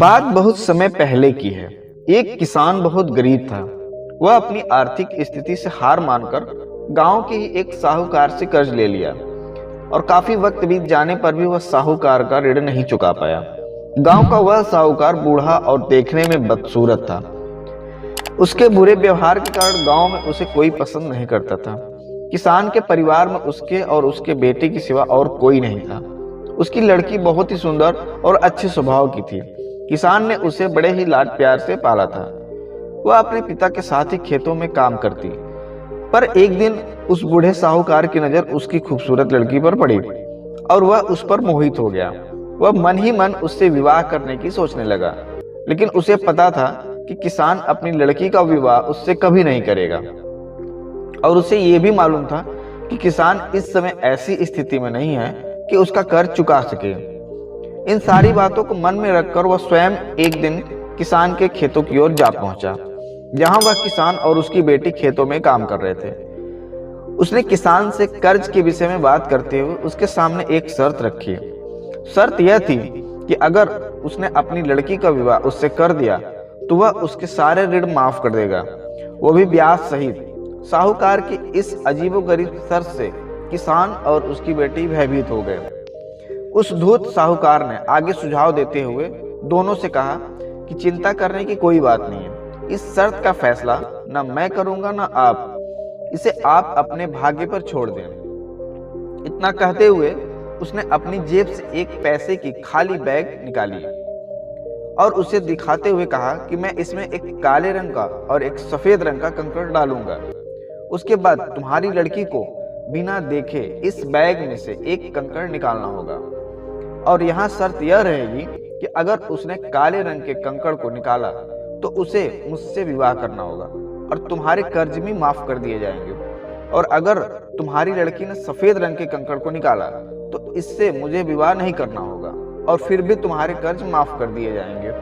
बात बहुत समय पहले की है। एक किसान बहुत गरीब था। वह अपनी आर्थिक स्थिति से हार मानकर गांव के ही एक साहूकार से कर्ज ले लिया और काफी वक्त बीत जाने पर भी वह साहूकार का ऋण नहीं चुका पाया। गांव का वह साहूकार बूढ़ा और देखने में बदसूरत था। उसके बुरे व्यवहार के कारण गांव में उसे कोई पसंद नहीं करता था। किसान के परिवार में उसके और उसके बेटे की सिवा और कोई नहीं था। उसकी लड़की बहुत ही सुंदर और अच्छे स्वभाव की थी। किसान ने उसे बड़े ही लाड प्यार से पाला था। वह अपने पिता के साथ ही खेतों में काम करती, पर एक दिन उस बूढ़े साहूकार की नजर उसकी खूबसूरत लड़की पर पड़ी और वह उस पर मोहित हो गया। वह मन ही मन उससे विवाह करने की सोचने लगा, लेकिन उसे पता था कि किसान अपनी लड़की का विवाह उससे कभी नहीं करेगा और उसे यह भी मालूम था कि किसान इस समय ऐसी स्थिति में नहीं है कि उसका कर्ज चुका सके। इन सारी बातों को मन में रखकर वह स्वयं एक दिन किसान के खेतों की ओर जा पहुंचा, जहां वह किसान और उसकी बेटी खेतों में काम कर रहे थे। उसने किसान से कर्ज के विषय में बात करते हुए उसके सामने एक शर्त रखी। शर्त यह थी कि अगर उसने अपनी लड़की का विवाह उससे कर दिया तो वह उसके सारे ऋण माफ कर देगा, वो भी ब्याज सहित। साहूकार की इस अजीबोगरीब शर्त से किसान और उसकी बेटी भयभीत हो गए। उस धूर्त साहूकार ने आगे सुझाव देते हुए दोनों से कहा कि चिंता करने की कोई बात नहीं है। इस शर्त का फैसला न मैं करूंगा न आप, इसे आप अपने भाग्य पर छोड़ दें। इतना कहते हुए उसने अपनी जेब से एक पैसे की खाली बैग निकाली और उसे दिखाते हुए कहा कि मैं इसमें एक काले रंग का और एक सफेद रंग का कंकड़ डालूंगा। उसके बाद तुम्हारी लड़की को बिना देखे इस बैग में से एक कंकड़ निकालना होगा और यहाँ शर्त यह रहेगी कि अगर उसने काले रंग के कंकड़ को निकाला तो उसे मुझसे विवाह करना होगा और तुम्हारे कर्ज भी माफ कर दिए जाएंगे, और अगर तुम्हारी लड़की ने सफेद रंग के कंकड़ को निकाला तो इससे मुझे विवाह नहीं करना होगा और फिर भी तुम्हारे कर्ज माफ कर दिए जाएंगे।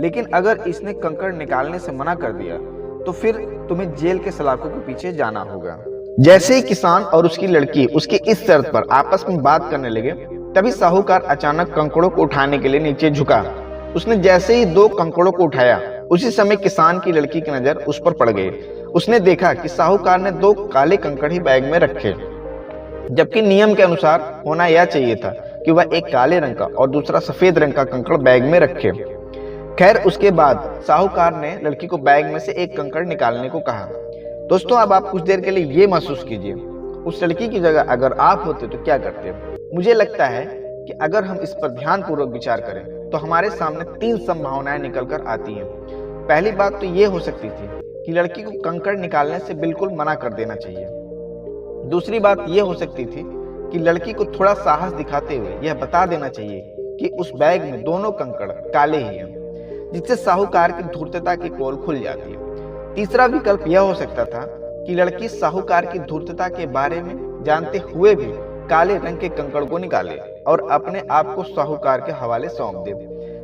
लेकिन अगर इसने कंकड़ निकालने से मना कर दिया तो फिर तुम्हें जेल के सलाखों के पीछे जाना होगा। जैसे ही किसान और उसकी लड़की उसकी इस शर्त पर आपस में बात करने लगे, तभी साहूकार अचानक कंकड़ों को उठाने के लिए नीचे झुका। उसने जैसे ही दो कंकड़ों को उठाया, उसी समय किसान की लड़की की नजर उस पर पड़ गई। उसने देखा कि साहूकार ने दो काले कंकड़ ही बैग में रखे, जबकि नियम के अनुसार होना यह चाहिए था कि वह एक काले रंग का और दूसरा सफेद रंग का कंकड़ बैग में रखे। खैर, उसके बाद साहूकार ने लड़की को बैग में से एक कंकड़ निकालने को कहा। दोस्तों, अब आप कुछ देर के लिए ये महसूस कीजिए, उस लड़की की जगह अगर आप होते तो क्या करते। मुझे लगता है कि अगर हम इस पर ध्यानपूर्वक विचार करें तो हमारे सामने तीन संभावनाएं निकल कर आती हैं। पहली बात तो ये हो सकती थी कि लड़की को कंकड़ निकालने से बिल्कुल मना कर देना चाहिए। दूसरी बात यह हो सकती थी कि लड़की को थोड़ा साहस दिखाते हुए यह बता देना चाहिए कि उस बैग में दोनों कंकड़ काले ही हैं, जिससे साहूकार की धूर्तता की पोल खुल जाती है। तीसरा विकल्प यह हो सकता था कि लड़की साहूकार की धूर्तता के बारे में जानते हुए भी काले रंग के कंकड़ को निकाले और अपने आप को साहूकार के हवाले सौंप दे,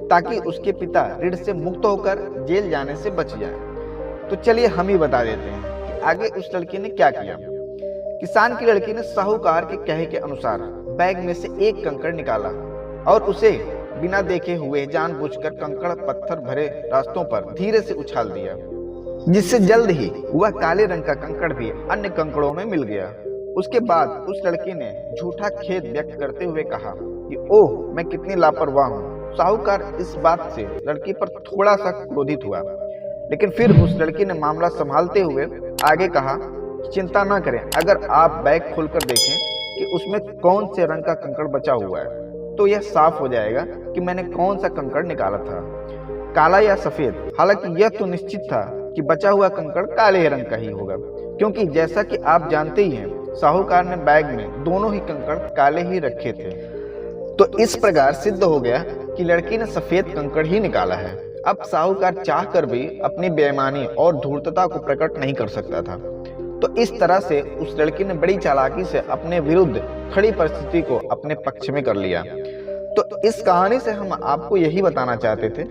ताकि उसके पिता ऋण से मुक्त होकर जेल जाने से बच जाए। तो चलिए हम ही बता देते हैं कि आगे उस लड़की ने क्या किया। किसान की लड़की ने साहूकार के कहे के अनुसार बैग में से एक कंकड़ निकाला और उसे बिना देखे हुए जानबूझकर कंकड़ पत्थर भरे रास्तों पर धीरे से उछाल दिया, जिससे जल्द ही वह काले रंग का कंकड़ भी अन्य कंकड़ों में मिल गया। उसके बाद उस लड़की ने झूठा खेद व्यक्त करते हुए कहा कि ओह, मैं कितनी लापरवाह हूँ। साहूकार इस बात से लड़की पर थोड़ा सा क्रोधित हुआ, लेकिन फिर उस लड़की ने मामला संभालते हुए आगे कहा कि चिंता न करें, अगर आप बैग खोलकर देखें कि उसमें कौन से रंग का कंकड़ बचा हुआ है तो यह साफ हो जाएगा कि मैंने कौन सा कंकड़ निकाला था, काला या सफेद। हालांकि यह तो निश्चित था कि बचा हुआ कंकड़ काले रंग का ही होगा, क्योंकि जैसा कि आप जानते ही हैं, साहूकार ने बैग में दोनों ही कंकड़ काले ही रखे थे। तो इस प्रकार सिद्ध हो गया कि लड़की ने सफेद कंकड़ ही निकाला है। अब साहूकार चाहकर भी अपनी बेईमानी और धूर्तता को प्रकट नहीं कर सकता था। तो इस तरह से उस लड़की ने बड़ी चालाकी से अपने विरुद्ध खड़ी परिस्थिति को अपने पक्ष में कर लिया। तो इस कहानी से हम आपको यही बताना चाहते थे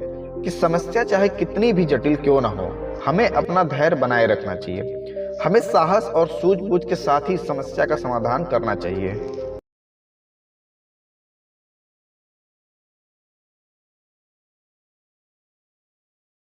कि समस्या चाहे कितनी भी जटिल क्यों ना हो, हमें अपना धैर्य बनाए रखना चाहिए। हमें साहस और सूझबूझ के साथ ही समस्या का समाधान करना चाहिए।